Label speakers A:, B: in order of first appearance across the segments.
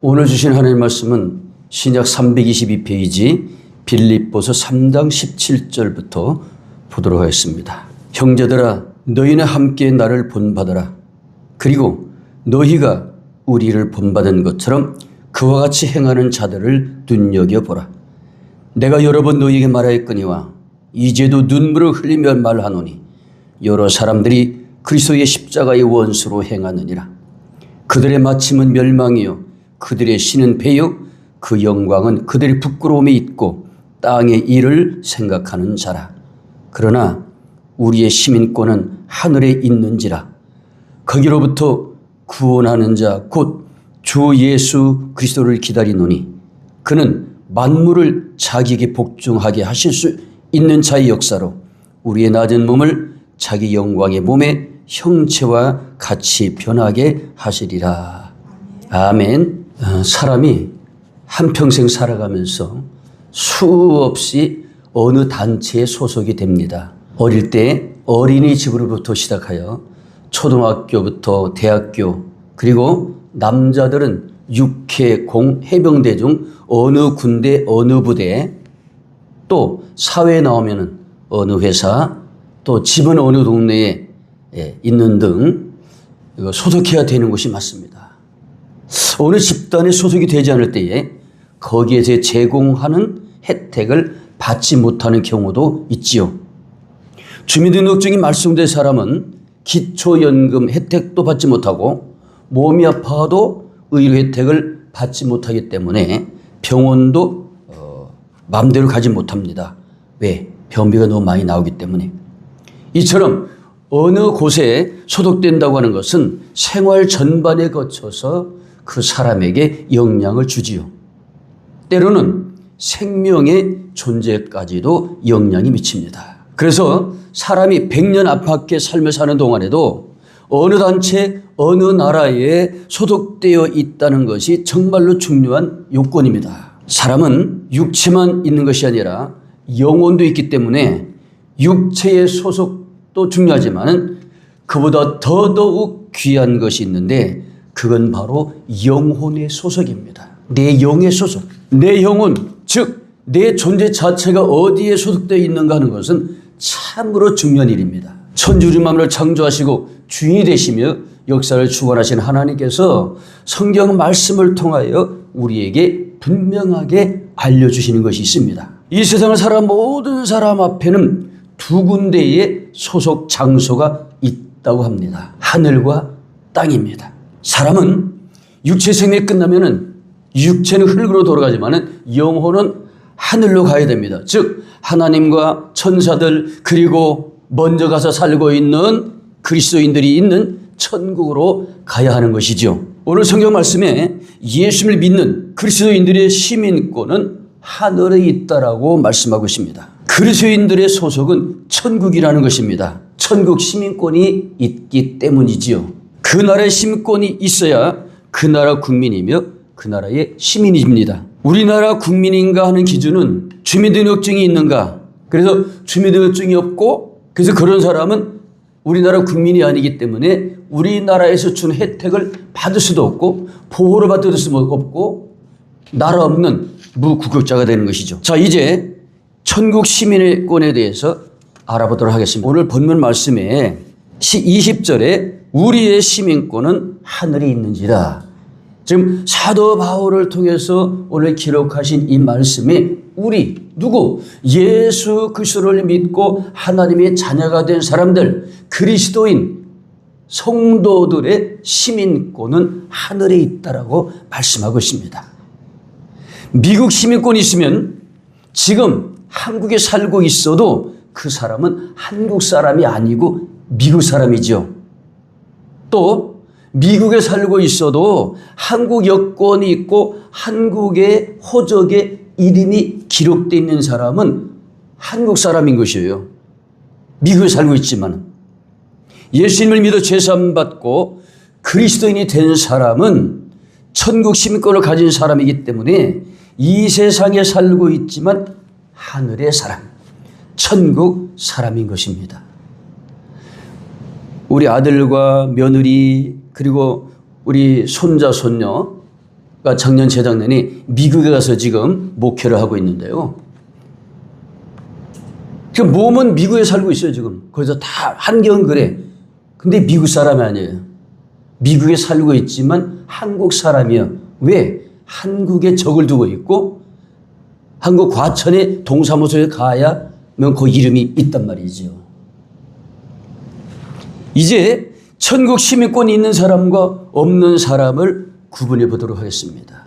A: 오늘 주신 하나님의 말씀은 신약 322페이지 빌립보서 3장 17절부터 보도록 하겠습니다. 형제들아, 너희는 함께 나를 본받아라. 그리고 너희가 우리를 본받은 것처럼 그와 같이 행하는 자들을 눈여겨보라. 내가 여러 번 너희에게 말하였거니와 이제도 눈물을 흘리며 말하노니 여러 사람들이 그리스도의 십자가의 원수로 행하느니라. 그들의 마침은 멸망이요 그들의 신은 배요 그 영광은 그들의 부끄러움에 있고 땅의 일을 생각하는 자라. 그러나 우리의 시민권은 하늘에 있는지라. 거기로부터 구원하는 자 곧 주 예수 그리스도를 기다리노니 그는 만물을 자기에게 복종하게 하실 수 있는 자의 역사로 우리의 낮은 몸을 자기 영광의 몸의 형체와 같이 변하게 하시리라. 아멘. 사람이 한평생 살아가면서 수없이 어느 단체에 소속이 됩니다. 어릴 때 어린이집으로부터 시작하여 초등학교부터 대학교, 그리고 남자들은 육해, 공, 해병대 중 어느 군대, 어느 부대, 또 사회에 나오면은 어느 회사, 또 집은 어느 동네에 있는 등 소속해야 되는 것이 맞습니다. 어느 집단에 소속이 되지 않을 때에 거기에서 제공하는 혜택을 받지 못하는 경우도 있지요. 주민등록증이 말소된 사람은 기초연금 혜택도 받지 못하고 몸이 아파도 의료 혜택을 받지 못하기 때문에 병원도 마음대로 가지 못합니다. 왜? 병비가 너무 많이 나오기 때문에. 이처럼 어느 곳에 소속된다고 하는 것은 생활 전반에 거쳐서 그 사람에게 영향을 주지요. 때로는 생명의 존재까지도 영향이 미칩니다. 그래서 사람이 100년 안팎의 삶을 사는 동안에도 어느 단체, 어느 나라에 소속되어 있다는 것이 정말로 중요한 요건입니다. 사람은 육체만 있는 것이 아니라 영혼도 있기 때문에 육체의 소속도 중요하지만 그보다 더더욱 귀한 것이 있는데 그건 바로 영혼의 소속입니다. 내 영의 소속. 내 영혼, 즉 내 존재 자체가 어디에 소속되어 있는가 하는 것은 참으로 중요한 일입니다. 천지우주 만물을 창조하시고 주인이 되시며 역사를 주관하신 하나님께서 성경 말씀을 통하여 우리에게 분명하게 알려주시는 것이 있습니다. 이 세상을 살아가는 모든 사람 앞에는 두 군데의 소속 장소가 있다고 합니다. 하늘과 땅입니다. 사람은 육체 생명이 끝나면은 육체는 흙으로 돌아가지만은 영혼은 하늘로 가야 됩니다. 즉 하나님과 천사들 그리고 먼저 가서 살고 있는 그리스도인들이 있는 천국으로 가야 하는 것이죠. 오늘 성경 말씀에 예수를 믿는 그리스도인들의 시민권은 하늘에 있다라고 말씀하고 있습니다. 그리스도인들의 소속은 천국이라는 것입니다. 천국 시민권이 있기 때문이지요. 그 나라의 시민권이 있어야 그 나라 국민이며 그 나라의 시민입니다. 우리나라 국민인가 하는 기준은 주민등록증이 있는가. 그래서 주민등록증이 없고 그래서 그런 사람은 우리나라 국민이 아니기 때문에 우리나라에서 준 혜택을 받을 수도 없고 보호를 받을 수도 없고 나라 없는 무국적자가 되는 것이죠. 자, 이제 천국 시민권에 대해서 알아보도록 하겠습니다. 오늘 본문 말씀에 20절에 우리의 시민권은 하늘에 있는지라. 지금 사도 바울을 통해서 오늘 기록하신 이 말씀이 우리 누구? 예수 그리스도를 믿고 하나님의 자녀가 된 사람들, 그리스도인 성도들의 시민권은 하늘에 있다라고 말씀하고 있습니다. 미국 시민권이 있으면 지금 한국에 살고 있어도 그 사람은 한국 사람이 아니고 미국 사람이죠. 또 미국에 살고 있어도 한국 여권이 있고 한국의 호적에 이름이 기록되어 있는 사람은 한국 사람인 것이에요. 미국에 살고 있지만 예수님을 믿어 죄사함 받고 그리스도인이 된 사람은 천국 시민권을 가진 사람이기 때문에 이 세상에 살고 있지만 하늘의 사람, 천국 사람인 것입니다. 우리 아들과 며느리 그리고 우리 손자 손녀 작년 재작년에 미국에 가서 지금 목회를 하고 있는데요. 지금 몸은 미국에 살고 있어요, 지금. 거기서 다 환경은 그래. 근데 미국 사람이 아니에요. 미국에 살고 있지만 한국 사람이에요. 왜? 한국에 적을 두고 있고 한국 과천에 동사무소에 가야면 그 이름이 있단 말이죠. 이제 천국 시민권이 있는 사람과 없는 사람을 구분해 보도록 하겠습니다.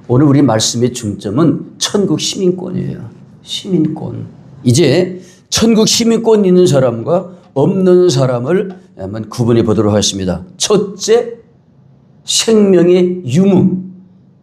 A: 오늘 우리 말씀의 중점은 천국 시민권이에요. 시민권. 이제 천국 시민권 있는 사람과 없는 사람을 한번 구분해 보도록 하겠습니다. 첫째, 생명의 유무.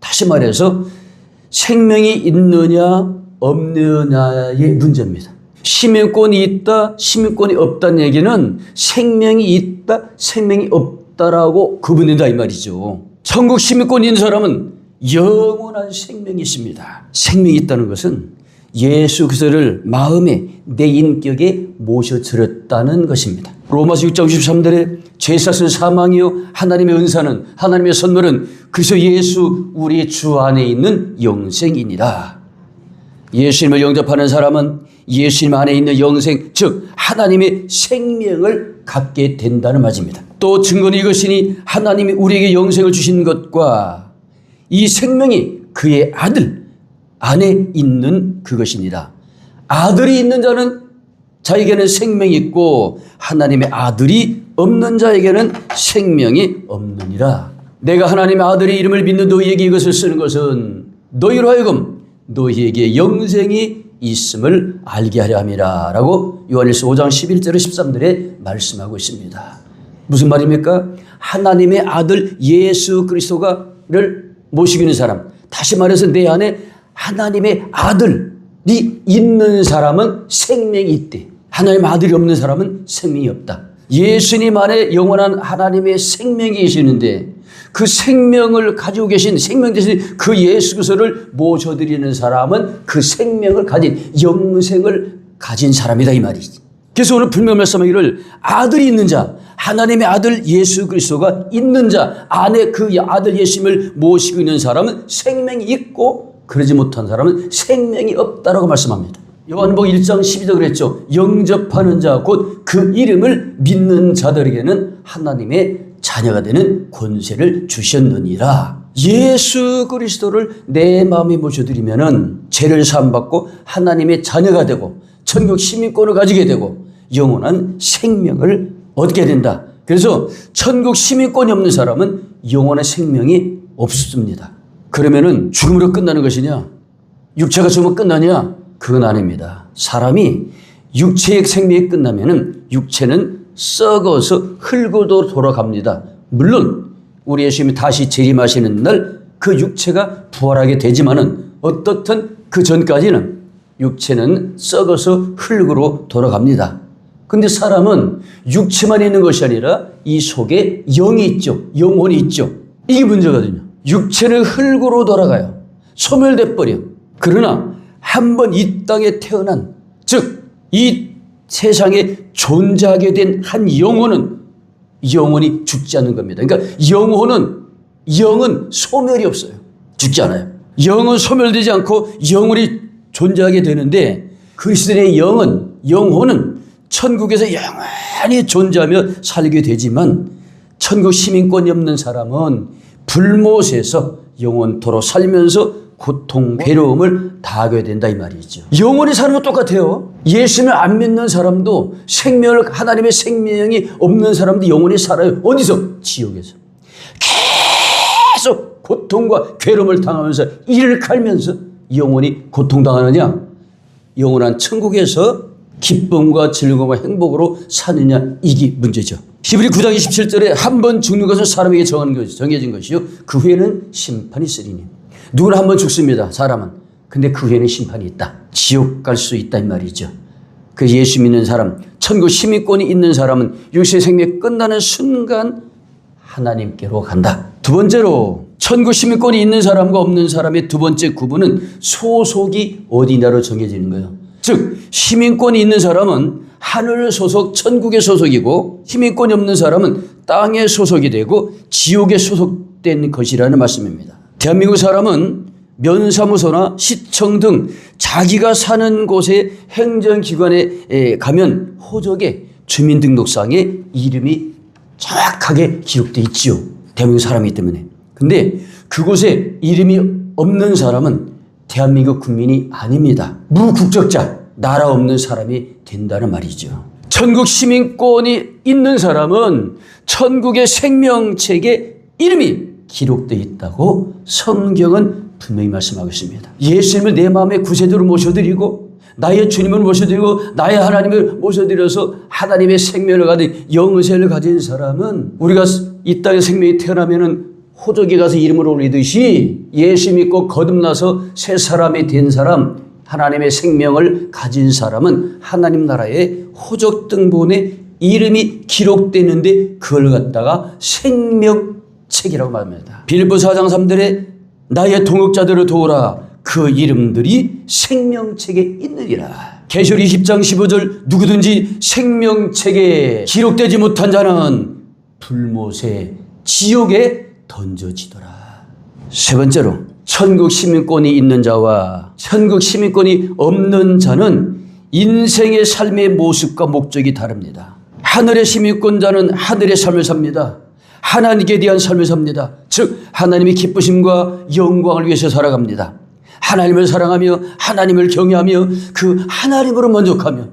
A: 다시 말해서 생명이 있느냐 없느냐의 문제입니다. 시민권이 있다, 시민권이 없다는 얘기는 생명이 있다, 생명이 없다라고 구분된다 이 말이죠. 천국 시민권이 있는 사람은 영원한 생명이 있습니다. 생명이 있다는 것은 예수 그리스도를 마음에 내 인격에 모셔드렸다는 것입니다. 로마서 6장 63절에 죄사는 사망이요 하나님의 은사는 하나님의 선물은 그리스도 예수 우리 주 안에 있는 영생이니라. 예수님을 영접하는 사람은 예수님 안에 있는 영생, 즉 하나님의 생명을 갖게 된다는 말입니다. 또 증거는 이것이니 하나님이 우리에게 영생을 주신 것과 이 생명이 그의 아들 안에 있는 그것이니라. 아들이 있는 자는 자에게는 생명이 있고 하나님의 아들이 없는 자에게는 생명이 없느니라. 내가 하나님의 아들의 이름을 믿는 너희에게 이것을 쓰는 것은 너희로 하여금 너희에게 영생이 있음을 알게 하려 함이라 라고 요한일서 5장 11절 13절에 말씀하고 있습니다. 무슨 말입니까? 하나님의 아들 예수 그리스도를 모시고 있는 사람, 다시 말해서 내 안에 하나님의 아들이 있는 사람은 생명이 있대. 하나님의 아들이 없는 사람은 생명이 없다. 예수님 안에 영원한 하나님의 생명이 계시는데 그 생명을 가지고 계신 생명 대신 그 예수 그리스도를 모셔드리는 사람은 그 생명을 가진 영생을 가진 사람이다 이 말이지. 그래서 오늘 분명 말씀하기를 아들이 있는 자, 하나님의 아들 예수 그리스도가 있는 자 안에 그 아들 예수님을 모시고 있는 사람은 생명이 있고 그러지 못한 사람은 생명이 없다라고 말씀합니다. 요한복음 1장 12절 그랬죠. 영접하는 자 곧 그 이름을 믿는 자들에게는 하나님의 자녀가 되는 권세를 주셨느니라. 예수 그리스도를 내 마음에 모셔드리면은 죄를 사함받고 하나님의 자녀가 되고 천국 시민권을 가지게 되고 영원한 생명을 얻게 된다. 그래서 천국 시민권이 없는 사람은 영원한 생명이 없습니다. 그러면은 죽음으로 끝나는 것이냐? 육체가 죽으면 끝나냐? 그건 아닙니다. 사람이 육체의 생명이 끝나면은 육체는 썩어서 흙으로 돌아갑니다. 물론 우리 예수님이 다시 재림하시는 날 그 육체가 부활하게 되지만은 어떻든 그 전까지는 육체는 썩어서 흙으로 돌아갑니다. 근데 사람은 육체만 있는 것이 아니라 이 속에 영이 있죠. 영혼이 있죠. 이게 문제거든요. 육체는 흙으로 돌아가요. 소멸돼 버려. 그러나 한번 이 땅에 태어난, 즉 이 세상에 존재하게 된 한 영혼은 영원히 죽지 않는 겁니다. 그러니까 영은 소멸이 없어요. 죽지 않아요. 영은 소멸되지 않고 영원히 존재하게 되는데 그리스도의 영혼은 천국에서 영원히 존재하며 살게 되지만 천국 시민권이 없는 사람은 불못에서 영원토록 살면서 고통, 괴로움을 당하게 된다 이 말이죠. 영원히 사는 건 똑같아요. 예수님을 안 믿는 사람도 하나님의 생명이 없는 사람도 영원히 살아요. 어디서? 지옥에서. 계속 고통과 괴로움을 당하면서 이를 갈면서 영원히 고통당하느냐? 영원한 천국에서 기쁨과 즐거움과 행복으로 사느냐? 이게 문제죠. 히브리 9장 27절에 한 번 죽는 것은 사람에게 정해진 것이요 그 후에는 심판이 있으리니. 누구나 한 번 죽습니다. 사람은. 근데 그 후에는 심판이 있다. 지옥 갈 수 있다 이 말이죠. 그 예수 믿는 사람, 천국 시민권이 있는 사람은 육신의 생명이 끝나는 순간 하나님께로 간다. 두 번째로 천국 시민권이 있는 사람과 없는 사람의 두 번째 구분은 소속이 어디냐로 정해지는 거예요. 즉 시민권이 있는 사람은 하늘 소속 천국의 소속이고 시민권이 없는 사람은 땅의 소속이 되고 지옥에 소속된 것이라는 말씀입니다. 대한민국 사람은 면사무소나 시청 등 자기가 사는 곳의 행정기관에 가면 호적에 주민등록상에 이름이 정확하게 기록되어 있지요. 대한민국 사람이기 때문에. 근데 그곳에 이름이 없는 사람은 대한민국 국민이 아닙니다. 무국적자, 나라 없는 사람이 된다는 말이죠. 천국 시민권이 있는 사람은 천국의 생명책에 이름이 기록되어 있다고 성경은 분명히 말씀하고 있습니다. 예수님을 내 마음의 구세주로 모셔드리고 나의 주님을 모셔드리고 나의 하나님을 모셔드려서 하나님의 생명을 가진 영생을 가진 사람은 우리가 이 땅에 생명이 태어나면은 호적에 가서 이름을 올리듯이 예수 믿고 거듭나서 새 사람이 된 사람, 하나님의 생명을 가진 사람은 하나님 나라의 호적 등본에 이름이 기록되는데 그걸 갖다가 생명책이라고 말합니다. 빌립보서 4장 3절에 나의 동역자들을 도우라 그 이름들이 생명책에 있느니라. 계시록 20장 15절 누구든지 생명책에 기록되지 못한 자는 불못에 지옥에 던져지더라. 세 번째로 천국 시민권이 있는 자와 천국 시민권이 없는 자는 인생의 삶의 모습과 목적이 다릅니다. 하늘의 시민권자는 하늘의 삶을 삽니다. 하나님께 대한 삶을 삽니다. 즉 하나님의 기쁘심과 영광을 위해서 살아갑니다. 하나님을 사랑하며 하나님을 경외하며 그 하나님으로 만족하며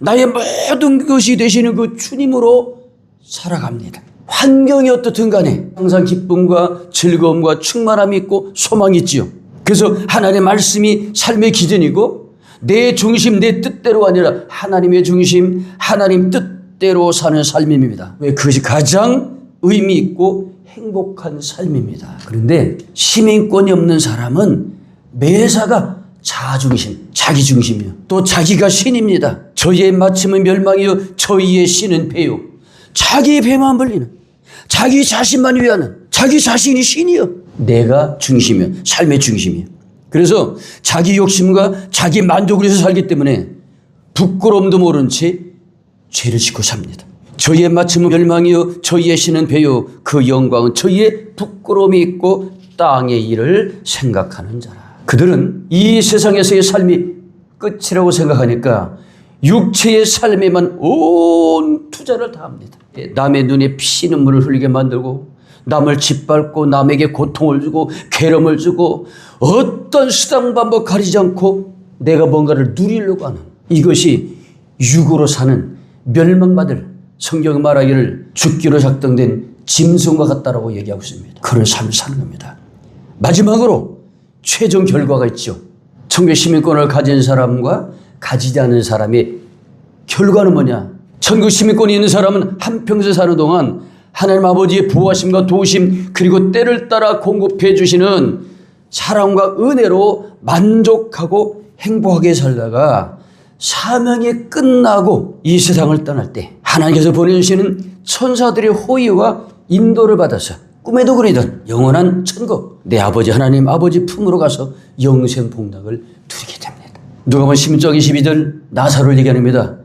A: 나의 모든 것이 되시는 그 주님으로 살아갑니다. 환경이 어떻든 간에 항상 기쁨과 즐거움과 충만함이 있고 소망이 있지요. 그래서 하나님의 말씀이 삶의 기준이고 내 중심, 내 뜻대로 아니라 하나님의 중심, 하나님 뜻대로 사는 삶입니다. 왜? 그것이 가장 의미 있고 행복한 삶입니다. 그런데 시민권이 없는 사람은 매사가 자중심, 자기중심이요. 또 자기가 신입니다. 저희의 마침은 멸망이요 저희의 신은 배요. 자기 배만 벌리는, 자기 자신만 위하는, 자기 자신이 신이요. 내가 중심이요. 삶의 중심이요. 그래서 자기 욕심과 자기 만족을 위해서 살기 때문에 부끄러움도 모른 채 죄를 짓고 삽니다. 저희의 마침은 멸망이요 저희의 신은 배요 그 영광은 저희의 부끄러움이 있고 땅의 일을 생각하는 자라. 그들은 이 세상에서의 삶이 끝이라고 생각하니까 육체의 삶에만 온 투자를 다합니다. 남의 눈에 피눈물을 흘리게 만들고 남을 짓밟고 남에게 고통을 주고 괴로움을 주고 어떤 수단 방법 가리지 않고 내가 뭔가를 누리려고 하는 이것이 육으로 사는 멸망받을 성경이 말하기를 죽기로 작정된 짐승과 같다라고 얘기하고 있습니다. 그런 삶을 사는 겁니다. 마지막으로 최종 결과가 있죠. 천국 시민권을 가진 사람과 가지지 않은 사람의 결과는 뭐냐? 천국 시민권이 있는 사람은 한평생 사는 동안 하나님 아버지의 보호하심과 도우심 그리고 때를 따라 공급해 주시는 사랑과 은혜로 만족하고 행복하게 살다가 사명이 끝나고 이 세상을 떠날 때 하나님께서 보내주시는 천사들의 호의와 인도를 받아서 꿈에도 그리던 영원한 천국 내 아버지 하나님 아버지 품으로 가서 영생 복락을 누리게 됩니다. 누가복음 16장 22절 나사로를 얘기합니다.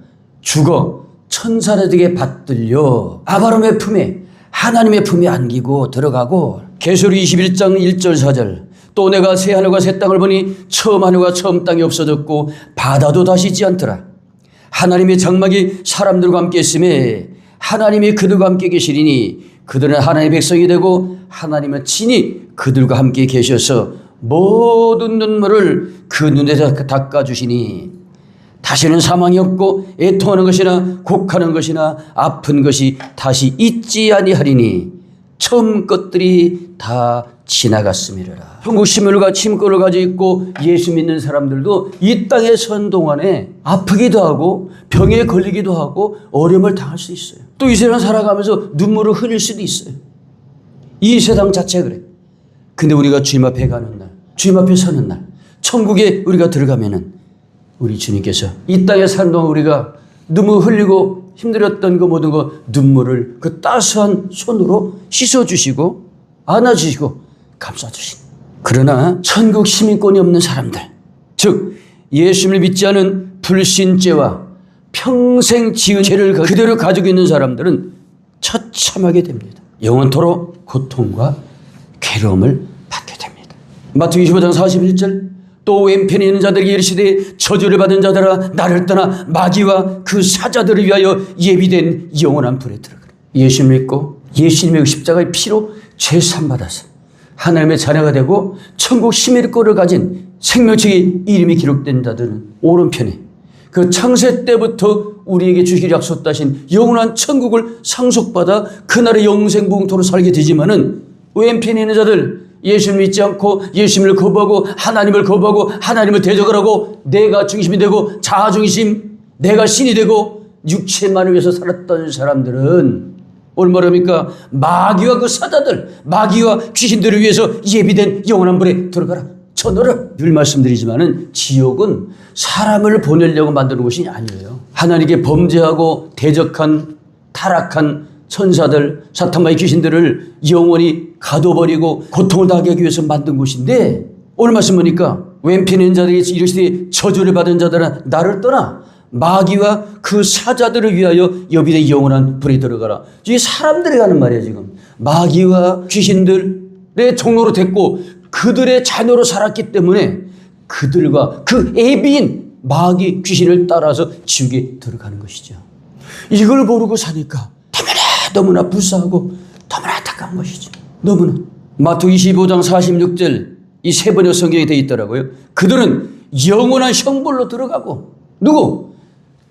A: 죽어 천사들에게 받들려 아브라함의 품에 하나님의 품에 안기고 들어가고 계시록 21장 1절 4절 또 내가 새 하늘과 새 땅을 보니 처음 하늘과 처음 땅이 없어졌고 바다도 다시 있지 않더라. 하나님의 장막이 사람들과 함께 있음에 하나님이 그들과 함께 계시리니 그들은 하나님의 백성이 되고 하나님은 친히 그들과 함께 계셔서 모든 눈물을 그 눈에서 닦아주시니 다시는 사망이 없고 애통하는 것이나 곡하는 것이나 아픈 것이 다시 있지 아니하리니 처음 것들이 다 지나갔음이라. 천국 시민권을 가지고 있고 예수 믿는 사람들도 이 땅에 선 동안에 아프기도 하고 병에 걸리기도 하고 어려움을 당할 수 있어요. 또 이 세상 살아가면서 눈물을 흘릴 수도 있어요. 이 세상 자체가 그래. 근데 우리가 주님 앞에 가는 날, 주님 앞에 서는 날, 천국에 우리가 들어가면은 우리 주님께서 이 땅에 사는 동안 우리가 눈물 흘리고 힘들었던 그 모든 거 눈물을 그 따스한 손으로 씻어주시고 안아주시고 감싸주신. 그러나 천국 시민권이 없는 사람들, 즉 예수님을 믿지 않은 불신죄와 평생 지은 죄를 그대로 가지고 있는 사람들은 처참하게 됩니다. 영원토록 고통과 괴로움을 받게 됩니다. 마태복음 25장 41절 또 왼편에 있는 자들에게 이르시되 저주를 받은 자들아 나를 떠나 마귀와 그 사자들을 위하여 예비된 영원한 불에 들어가라. 예수 믿고 예수님의 십자가의 피로 죄사함받아서 하나님의 자녀가 되고 천국 시민권을 가진 생명책의 이름이 기록된 자들은 오른편에 그 창세 때부터 우리에게 주시기로 약속하신 영원한 천국을 상속받아 그날의 영생봉토로 살게 되지만은 왼편에 있는 자들 예수를 믿지 않고 예수님을 거부하고 하나님을 거부하고 하나님을 대적을 하고 내가 중심이 되고 자아중심 내가 신이 되고 육체만을 위해서 살았던 사람들은 오늘 뭐랍니까? 마귀와 그 사자들 마귀와 귀신들을 위해서 예비된 영원한 불에 들어가라. 쳐넣어라. 늘 말씀드리지만은 지옥은 사람을 보내려고 만드는 곳이 아니에요. 하나님께 범죄하고 대적한 타락한 천사들 사탄마의 귀신들을 영원히 가둬버리고 고통을 당하게 하기 위해서 만든 곳인데 오늘 말씀 보니까 왼편에 있는 자들이 이르시되 저주를 받은 자들아 나를 떠나 마귀와 그 사자들을 위하여 예비된 영원한 불에 들어가라. 이게 사람들이 가는 말이에요. 지금 마귀와 귀신들의 종로로 됐고 그들의 자녀로 살았기 때문에 그들과 그 애비인 마귀 귀신을 따라서 지옥에 들어가는 것이죠. 이걸 모르고 사니까 너무나 불쌍하고 너무나 안타까운 것이죠. 너무나. 마태복음 25장 46절 이 세 번의 성경에 되어 있더라고요. 그들은 영원한 형벌로 들어가고 누구?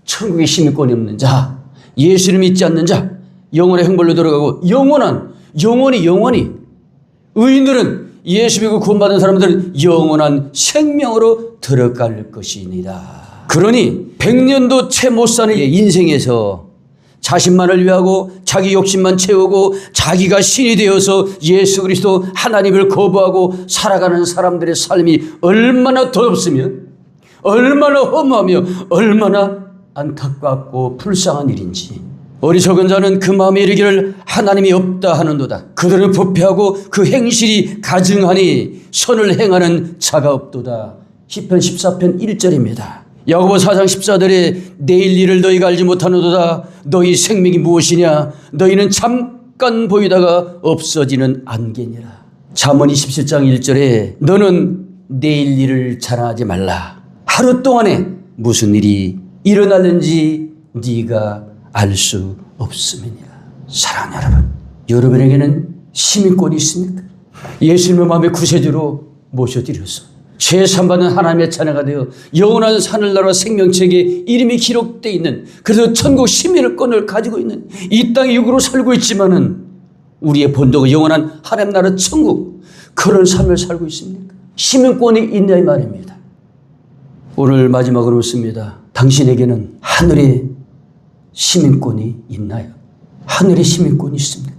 A: 천국에 시민권이 없는 자, 예수를 믿지 않는 자, 영원의 형벌로 들어가고 영원히 의인들은 예수 믿고 구원받은 사람들은 영원한 생명으로 들어갈 것이니라. 그러니 100년도 채 못 사는 인생에서 자신만을 위하고 자기 욕심만 채우고 자기가 신이 되어서 예수 그리스도 하나님을 거부하고 살아가는 사람들의 삶이 얼마나 더럽으며 얼마나 허무하며 얼마나 안타깝고 불쌍한 일인지 어리석은 자는 그 마음에 이르기를 하나님이 없다 하는도다. 그들은 부패하고 그 행실이 가증하니 선을 행하는 자가 없도다. 시편 14편 1절입니다. 야고보 4장 14절에 내일 일을 너희가 알지 못하는도다. 너희 생명이 무엇이냐? 너희는 잠깐 보이다가 없어지는 안개니라. 잠언 27장 1절에 너는 내일 일을 자랑하지 말라. 하루 동안에 무슨 일이 일어나는지 네가 알 수 없음이니라. 사랑하는 여러분에게는 시민권이 있습니까? 예수님의 마음의 구세주로 모셔드려서 죄사함받는 하나님의 자녀가 되어 영원한 하늘나라 생명책에 이름이 기록되어 있는 그래서 천국 시민권을 가지고 있는 이 땅에 육으로 살고 있지만은 우리의 본도가 영원한 하나님 나라 천국 그런 삶을 살고 있습니까? 시민권이 있냐 이 말입니다. 오늘 마지막으로 묻습니다. 당신에게는 하늘의 시민권이 있나요? 하늘의 시민권이 있습니까?